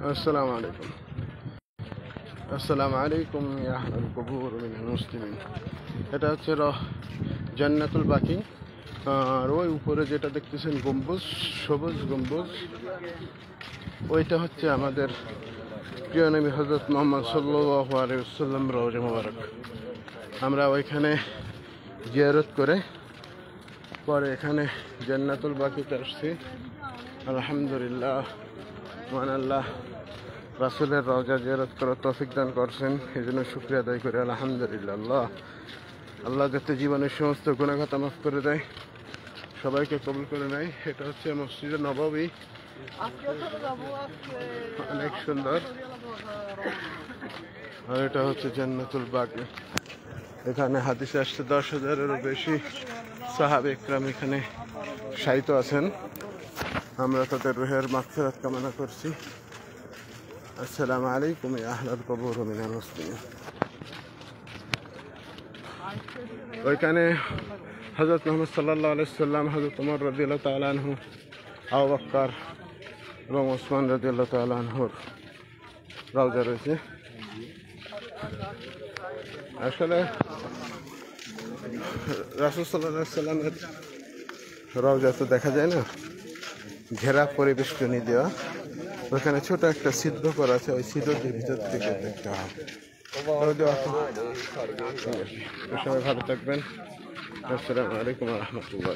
السلام عليكم. السلام عليكم يا أهل القبور من المسلمين. এটা হচ্ছে জান্নাতুল বাকি। আর ওই উপরে যেটা দেখতেছেন গম্বুজ, সবুজ গম্বুজ, ওইটা হচ্ছে আমাদের প্রিয় নবী হযরত মুহাম্মদ সাল্লাল্লাহু আলাইহি ওয়াসাল্লাম রওজা মুবারক। আমরা ওইখানে জিয়ারত করে পরে এখানে জান্নাতুল বাকিতে আসছি। আলহামদুলিল্লাহ, মহান আল্লাহ রাসূলের রওজা জিয়ারত করার তৌফিক দান করছেন, এই জন্য শুকরিয়া আদায় করি আলহামদুলিল্লাহ। আল্লাহ যাতে জীবনের সমস্ত গুনাহ খাতা মাফ করে দেয়, সবাইকে কবুল করে নেয়। এটা হচ্ছে মসজিদে নববী, অনেক সুন্দর। আর এটা হচ্ছে জান্নাতুল বাকি। এখানে হাদিসে আসছে 10,000-এরও বেশি সাহাবে ইকরাম এখানে শায়িত আছেন। আমরা তাদের রুহের মাগফিরাত কামনা করছি। আসসালামু আলাইকুম ইয়া আহলাল কুবুর মিনাল মুসলিমিন। ওইখানে হযরত মুহাম্মদ সাল্লাল্লাহু আলাইহি ওয়াসাল্লাম, হযরত ওমর রাদিয়াল্লাহু তাআলা আনহু, আবু বকর এবং ওসমান রাদিয়াল্লাহু তাআলা আনহুর রওজা রয়েছে। আসলে রাসূল সাল্লাল্লাহু আলাইহি ওয়াসাল্লামের রওজা তো দেখা যায় না, ঘেরা পরিবেষ্টনী দেওয়া। ওখানে ছোট একটা ছিদ্র করা আছে, ওই ছিদ্রটির ভিতর থেকে দেখতে হবে। সবাই ভালো থাকবেন। আসসালামু আলাইকুম ওয়া রাহমাতুল্লাহ।